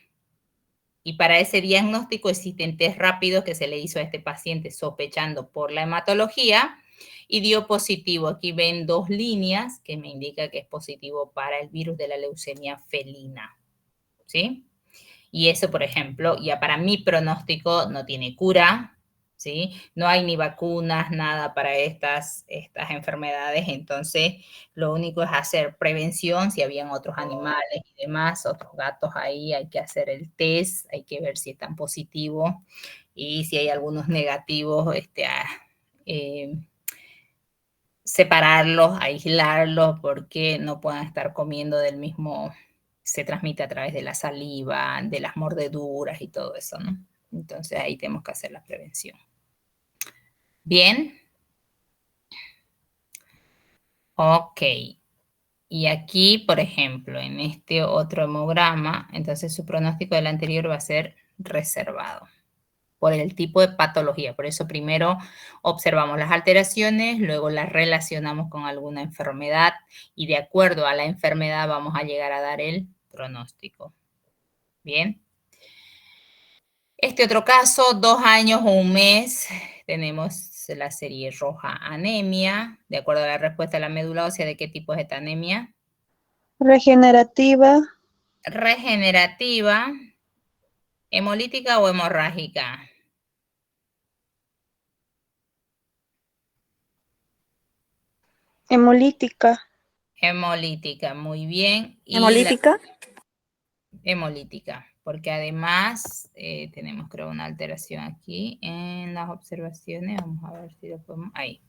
Y para ese diagnóstico existen test rápidos que se le hizo a este paciente sospechando por la hematología y dio positivo. Aquí ven 2 líneas que me indica que es positivo para el virus de la leucemia felina, ¿sí? Y eso, por ejemplo, ya para mi pronóstico no tiene cura, ¿sí? No hay ni vacunas, nada para estas enfermedades. Entonces, lo único es hacer prevención. Si habían otros animales y demás, otros gatos ahí, hay que hacer el test, hay que ver si están positivos y si hay algunos negativos, separarlos, aislarlos, porque no puedan estar comiendo del mismo, se transmite a través de la saliva, de las mordeduras y todo eso, ¿no? Entonces ahí tenemos que hacer la prevención. Bien. Ok. Y aquí, por ejemplo, en este otro hemograma, entonces su pronóstico del anterior va a ser reservado. por el tipo de patología. Por eso primero observamos las alteraciones, luego las relacionamos con alguna enfermedad y de acuerdo a la enfermedad vamos a llegar a dar el pronóstico. Bien. Este otro caso, 2 años o un mes, tenemos la serie roja anemia. De acuerdo a la respuesta de la médula ósea, ¿de qué tipo es esta anemia? Regenerativa. Regenerativa, hemolítica o hemorrágica. Hemolítica. Hemolítica, muy bien. Y ¿Hemolítica? hemolítica, porque además tenemos creo una alteración aquí en las observaciones. Vamos a ver si lo podemos... Ahí.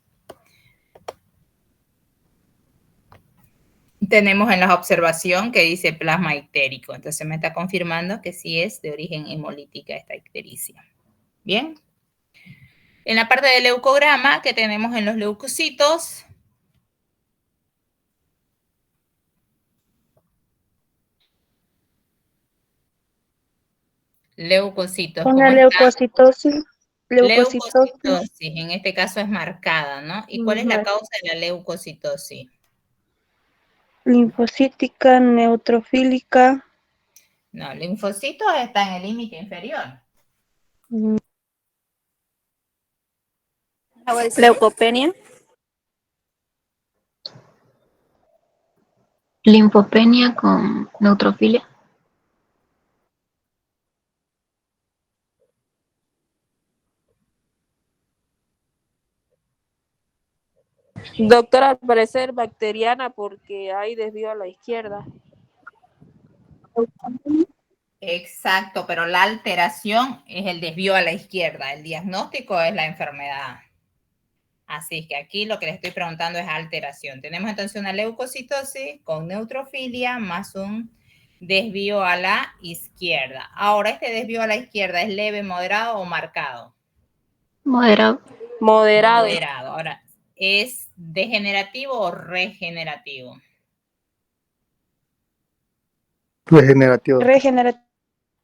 Tenemos en la observación que dice plasma ictérico. Entonces me está confirmando que sí es de origen hemolítica esta ictericia. Bien. En la parte del leucograma que tenemos en los leucocitos... Leucocitos. Una leucocitosis. Leucocitosis, en este caso es marcada, ¿no? ¿Y cuál es la causa de la leucocitosis? Linfocítica, neutrofílica. No, linfocitos está en el límite inferior. Leucopenia. Linfopenia con neutrofilia. Doctora, al parecer bacteriana porque hay desvío a la izquierda. Exacto, pero la alteración es el desvío a la izquierda. El diagnóstico es la enfermedad. Así que aquí lo que le estoy preguntando es alteración. Tenemos entonces una leucocitosis con neutrofilia más un desvío a la izquierda. Ahora, ¿este desvío a la izquierda es leve, moderado o marcado? Moderado. Moderado. Moderado. Ahora, ¿es degenerativo o regenerativo? Regenerativo. Regenerativo.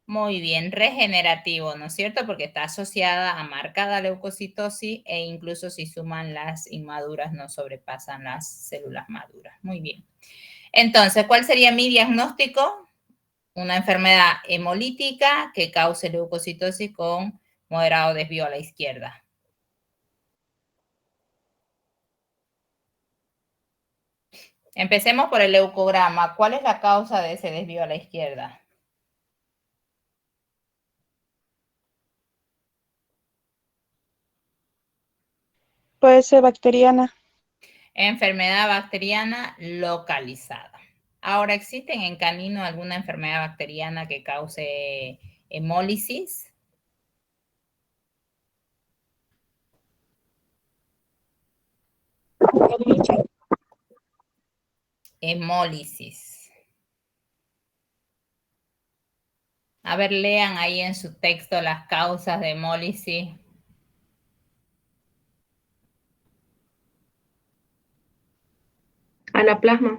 Muy bien, regenerativo, ¿no es cierto? Porque está asociada a marcada leucocitosis e incluso si suman las inmaduras no sobrepasan las células maduras. Muy bien. Entonces, ¿cuál sería mi diagnóstico? Una enfermedad hemolítica que cause leucocitosis con moderado desvío a la izquierda. Empecemos por el leucograma. ¿Cuál es la causa de ese desvío a la izquierda? Puede ser bacteriana. Enfermedad bacteriana localizada. Ahora, ¿existen en canino alguna enfermedad bacteriana que cause hemólisis? Hemólisis. A ver, lean ahí en su texto las causas de hemólisis. Anaplasma.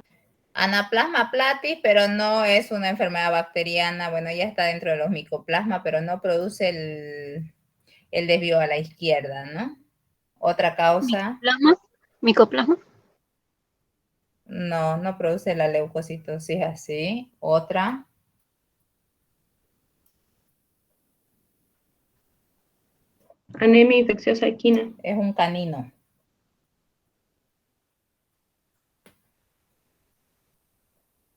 Anaplasma platis, pero no es una enfermedad bacteriana. Bueno, ya está dentro de los micoplasmas, pero no produce el desvío a la izquierda, ¿no? Otra causa. Micoplasma. No, no produce la leucocitosis así. Otra. Anemia infecciosa equina. Es un canino.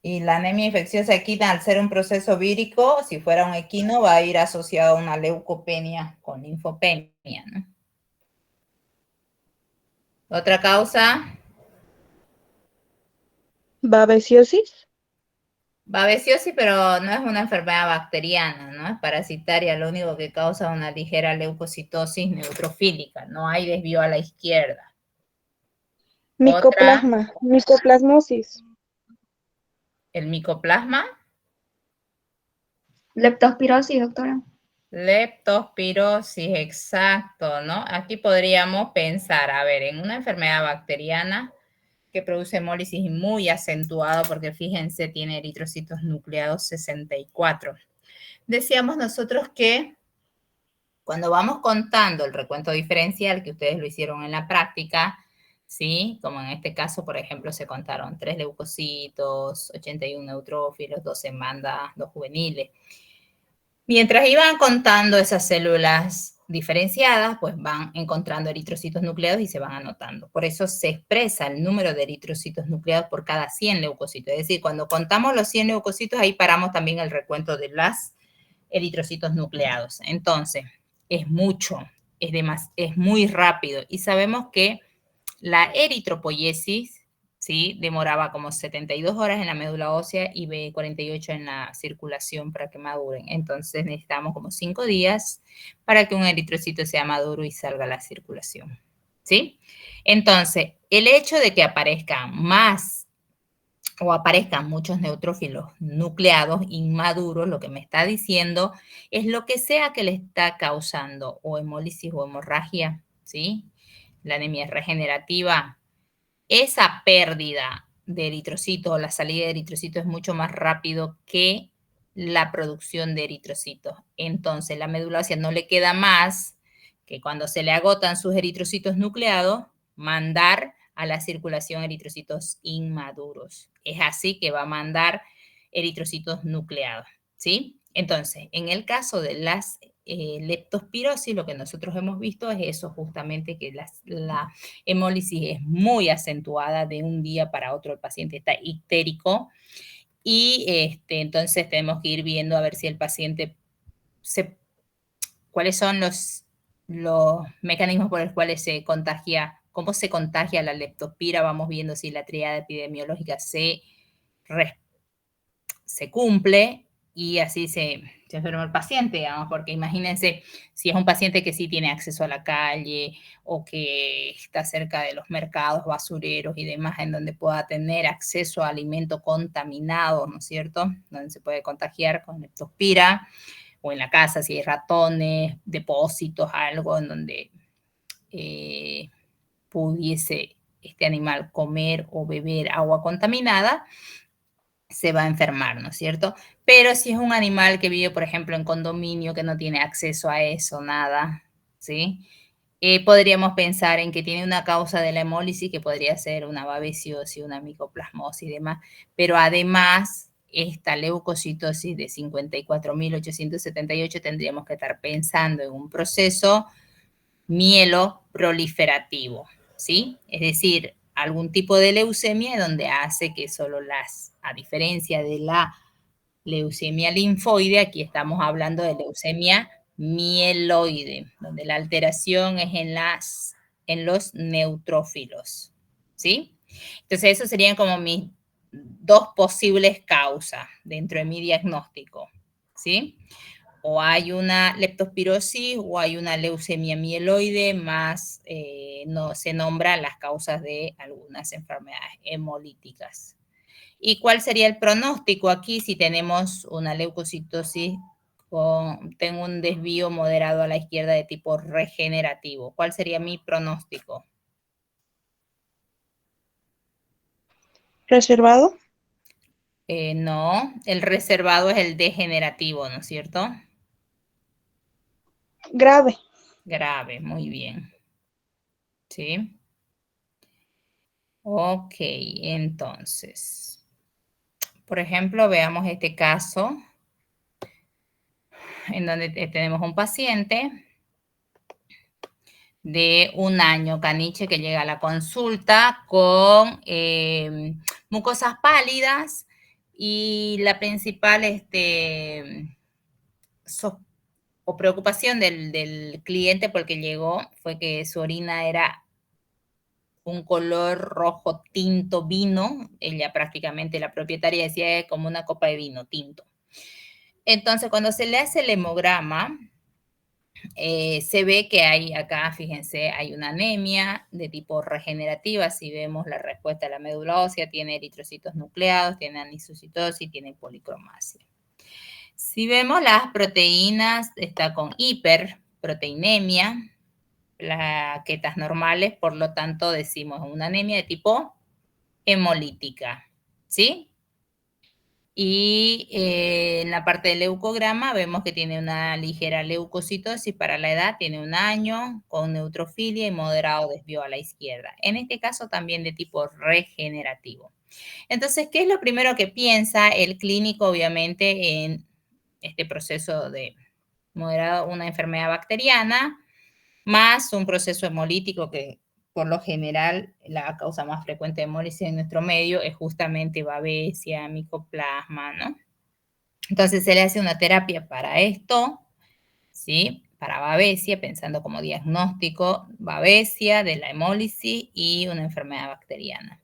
Y la anemia infecciosa equina, al ser un proceso vírico, si fuera un equino, va a ir asociado a una leucopenia con linfopenia, ¿no? Otra causa. Babesiosis. Babesiosis, pero no es una enfermedad bacteriana, ¿no? Es parasitaria, lo único que causa una ligera leucocitosis neutrofílica. No hay desvío a la izquierda. Micoplasma. Otra, Micoplasmosis. el micoplasma. Leptospirosis, doctora. Leptospirosis, exacto, ¿no? Aquí podríamos pensar, a ver, en una enfermedad bacteriana que produce hemólisis muy acentuado, porque fíjense, tiene eritrocitos nucleados 64. Decíamos nosotros que Cuando vamos contando el recuento diferencial, que ustedes lo hicieron en la práctica, ¿sí? Como en este caso, por ejemplo, se contaron 3 leucocitos, 81 neutrófilos, 12 mandas, 2 juveniles. Mientras iban contando esas células diferenciadas, pues van encontrando eritrocitos nucleados y se van anotando. Por eso se expresa el número de eritrocitos nucleados por cada 100 leucocitos. Es decir, cuando contamos los 100 leucocitos, ahí paramos también el recuento de los eritrocitos nucleados. Entonces, es mucho, es muy rápido. Y sabemos que la eritropoiesis, ¿sí? Demoraba como 72 horas en la médula ósea y 48 en la circulación para que maduren. Entonces necesitamos como 5 días para que un eritrocito sea maduro y salga a la circulación, ¿sí? Entonces, el hecho de que aparezcan más o aparezcan muchos neutrófilos nucleados inmaduros, lo que me está diciendo es lo que sea que le está causando o hemólisis o hemorragia, ¿sí? La anemia regenerativa, esa pérdida de eritrocitos o la salida de eritrocitos es mucho más rápido que la producción de eritrocitos. Entonces, la médula ósea no le queda más que cuando se le agotan sus eritrocitos nucleados, mandar a la circulación eritrocitos inmaduros. Es así que va a mandar eritrocitos nucleados, ¿sí? Entonces, en el caso de las leptospirosis, lo que nosotros hemos visto es eso justamente, que la hemólisis es muy acentuada de un día para otro, el paciente está ictérico y entonces tenemos que ir viendo a ver si el paciente, cuáles son los mecanismos por los cuales se contagia, cómo se contagia la leptospira, vamos viendo si la triada epidemiológica se cumple y así se enferma el paciente, digamos, porque imagínense si es un paciente que sí tiene acceso a la calle o que está cerca de los mercados, basureros y demás, en donde pueda tener acceso a alimento contaminado, ¿no es cierto? Donde se puede contagiar con leptospira, o en la casa si hay ratones, depósitos, algo en donde pudiese este animal comer o beber agua contaminada, se va a enfermar, ¿no es cierto? Pero si es un animal que vive, por ejemplo, en condominio, que no tiene acceso a eso, nada, ¿sí? Podríamos pensar en que tiene una causa de la hemólisis, que podría ser una babesiosis, una micoplasmosis y demás, pero además esta leucocitosis de 54.878 tendríamos que estar pensando en un proceso mieloproliferativo, ¿sí? Es decir, algún tipo de leucemia donde hace que solo a diferencia de la leucemia linfoide, aquí estamos hablando de leucemia mieloide, donde la alteración es en los neutrófilos, ¿sí? Entonces, esos serían como mis 2 posibles causas dentro de mi diagnóstico, ¿sí? O hay una leptospirosis o hay una leucemia mieloide, más no se nombran las causas de algunas enfermedades hemolíticas. ¿Y cuál sería el pronóstico aquí si tenemos una leucocitosis tengo un desvío moderado a la izquierda de tipo regenerativo? ¿Cuál sería mi pronóstico? ¿Reservado? No, el reservado es el degenerativo, ¿no es cierto? Grave. Grave, muy bien. ¿Sí? Ok, entonces, por ejemplo, veamos este caso en donde tenemos un paciente de 1 año, caniche, que llega a la consulta con mucosas pálidas y la principal o preocupación del cliente porque llegó fue que su orina era un color rojo tinto vino. Ella prácticamente, la propietaria decía como una copa de vino tinto. Entonces, cuando se le hace el hemograma, se ve que hay acá, fíjense, hay una anemia de tipo regenerativa. Si vemos la respuesta de la médula ósea, tiene eritrocitos nucleados, tiene anisocitosis, tiene policromasia. Si vemos las proteínas, está con hiperproteinemia, plaquetas normales, por lo tanto decimos una anemia de tipo hemolítica, ¿sí? Y en la parte del leucograma vemos que tiene una ligera leucocitosis para la edad, tiene 1 año, con neutrofilia y moderado desvío a la izquierda. En este caso también de tipo regenerativo. Entonces, ¿qué es lo primero que piensa el clínico, obviamente, en este proceso de moderado, una enfermedad bacteriana, más un proceso hemolítico que por lo general la causa más frecuente de hemólisis en nuestro medio es justamente babesia, micoplasma, ¿no? Entonces se le hace una terapia para esto, ¿sí? Para babesia, pensando como diagnóstico, babesia de la hemólisis y una enfermedad bacteriana.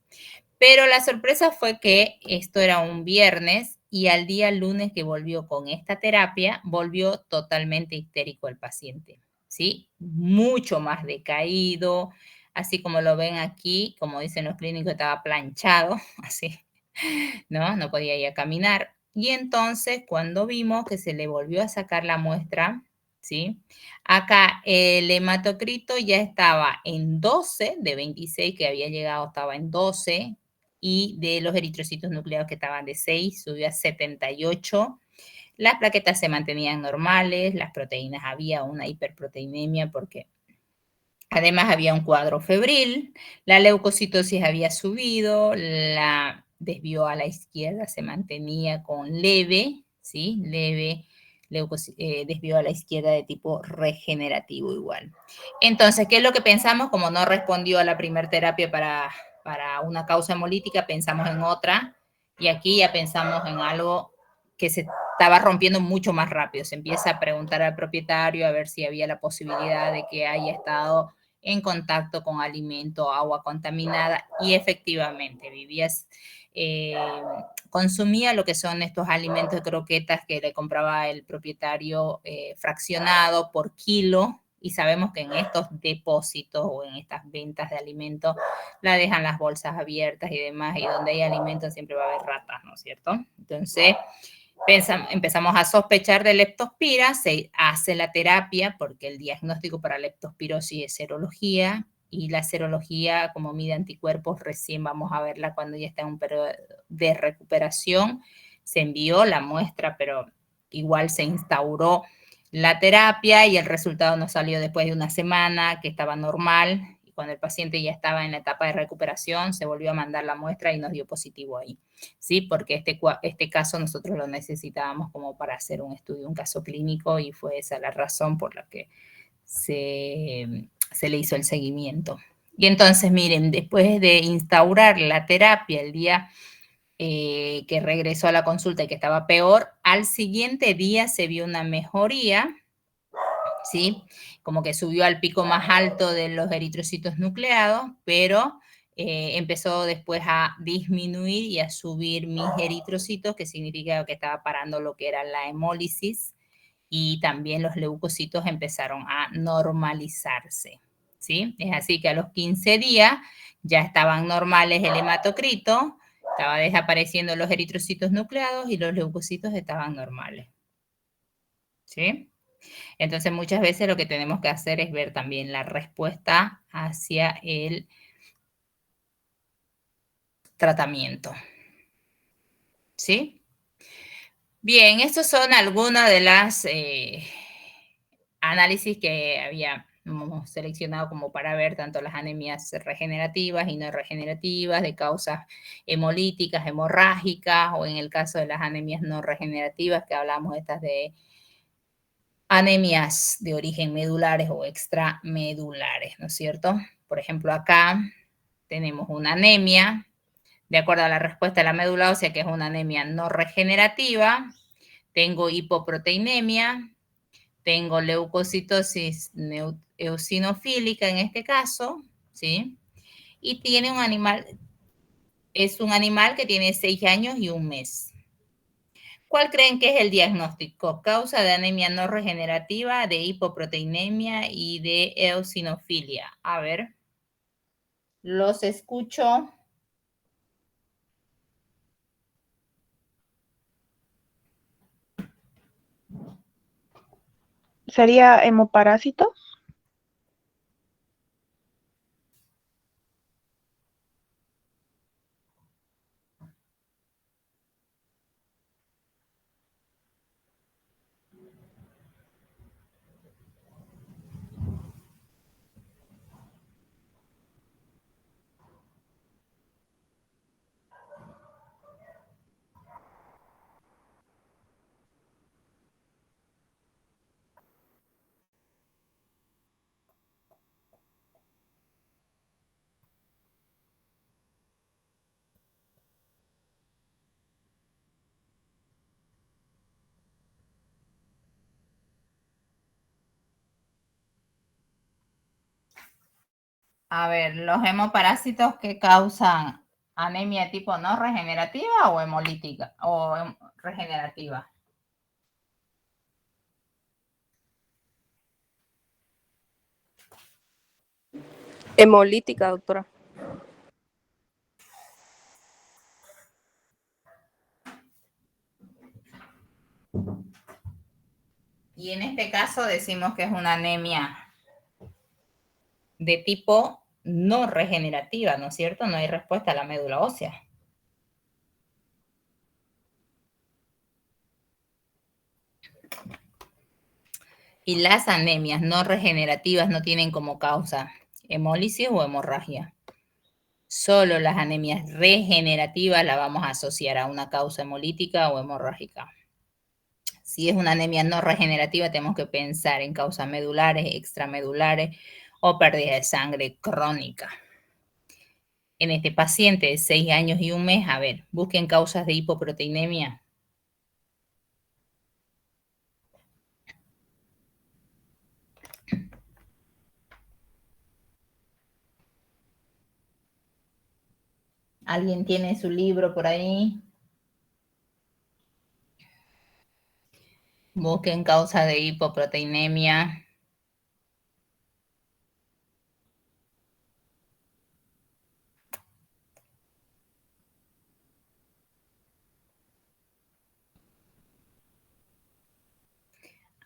Pero la sorpresa fue que esto era un viernes y al día lunes que volvió con esta terapia, volvió totalmente histérico el paciente, ¿sí? Mucho más decaído, así como lo ven aquí, como dicen los clínicos, estaba planchado, así, ¿no? No podía ir a caminar. Y entonces, cuando vimos que se le volvió a sacar la muestra, ¿sí? Acá el hematocrito ya estaba en 12, de 26 que había llegado, estaba en 12, y de los eritrocitos nucleados que estaban de 6, subió a 78. Las plaquetas se mantenían normales, las proteínas había una hiperproteinemia porque además había un cuadro febril, la leucocitosis había subido, la desvío a la izquierda se mantenía con leve, ¿sí? Leve desvío a la izquierda de tipo regenerativo igual. Entonces, ¿qué es lo que pensamos? Como no respondió a la primer terapia para una causa hemolítica, pensamos en otra, y aquí ya pensamos en algo que se estaba rompiendo mucho más rápido. Se empieza a preguntar al propietario a ver si había la posibilidad de que haya estado en contacto con alimento, agua contaminada, y efectivamente consumía lo que son estos alimentos de croquetas que le compraba el propietario fraccionado por kilo, y sabemos que en estos depósitos o en estas ventas de alimentos la dejan las bolsas abiertas y demás, y donde hay alimentos siempre va a haber ratas, ¿no es cierto? Entonces empezamos a sospechar de leptospira, se hace la terapia porque el diagnóstico para leptospirosis es serología, y la serología como mide anticuerpos recién vamos a verla cuando ya está en un periodo de recuperación. Se envió la muestra, pero igual se instauró la terapia y el resultado nos salió después de 1 semana, que estaba normal. Cuando el paciente ya estaba en la etapa de recuperación, se volvió a mandar la muestra y nos dio positivo ahí, ¿sí? Porque este caso nosotros lo necesitábamos como para hacer un estudio, un caso clínico, y fue esa la razón por la que se le hizo el seguimiento. Y entonces, miren, después de instaurar la terapia el día que regresó a la consulta y que estaba peor, al siguiente día se vio una mejoría, ¿sí? Como que subió al pico más alto de los eritrocitos nucleados, pero empezó después a disminuir y a subir mis eritrocitos, que significa que estaba parando lo que era la hemólisis, y también los leucocitos empezaron a normalizarse, ¿sí? Es así que a los 15 días ya estaban normales el hematocrito, estaba desapareciendo los eritrocitos nucleados y los leucocitos estaban normales, ¿sí? Entonces, muchas veces lo que tenemos que hacer es ver también la respuesta hacia el tratamiento, ¿sí? Bien, estos son algunos de las análisis que habíamos seleccionado como para ver tanto las anemias regenerativas y no regenerativas, de causas hemolíticas, hemorrágicas, o en el caso de las anemias no regenerativas, que hablamos estas de anemias de origen medulares o extramedulares, ¿no es cierto? Por ejemplo, acá tenemos una anemia, de acuerdo a la respuesta de la médula ósea, que es una anemia no regenerativa. Tengo hipoproteinemia, tengo leucocitosis eosinofílica en este caso, ¿sí? Y tiene es un animal que tiene 6 años y 1 mes. ¿Cuál creen que es el diagnóstico? Causa de anemia no regenerativa, de hipoproteinemia y de eosinofilia. A ver, los escucho. ¿Sería hemoparásito? A ver, los hemoparásitos que causan anemia tipo no regenerativa o hemolítica o regenerativa. Hemolítica, doctora. Y en este caso decimos que es una anemia de tipo no regenerativa, ¿no es cierto? No hay respuesta a la médula ósea. Y las anemias no regenerativas no tienen como causa hemólisis o hemorragia. Solo las anemias regenerativas las vamos a asociar a una causa hemolítica o hemorrágica. Si es una anemia no regenerativa, tenemos que pensar en causas medulares, extramedulares o pérdida de sangre crónica. En este paciente de 6 años y 1 mes, a ver, busquen causas de hipoproteinemia. ¿Alguien tiene su libro por ahí? Busquen causa de hipoproteinemia.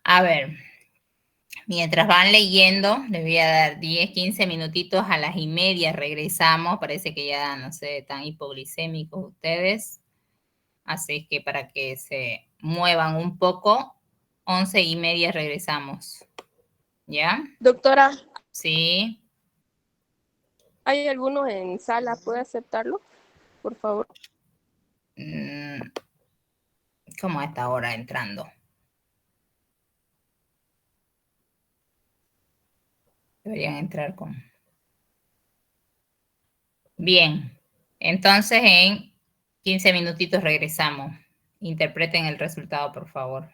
A ver, mientras van leyendo, les voy a dar 10, 15 minutitos, a las 1:30 regresamos. Parece que ya, no sé, están hipoglicémicos ustedes. Así que para que se muevan un poco, 11:30 regresamos. ¿Ya? Doctora, Sí. ¿hay algunos en sala? ¿Puede aceptarlo? Por favor. ¿Cómo a esta hora entrando? Deberían entrar con... Bien. Entonces en 15 minutitos regresamos. Interpreten el resultado, por favor.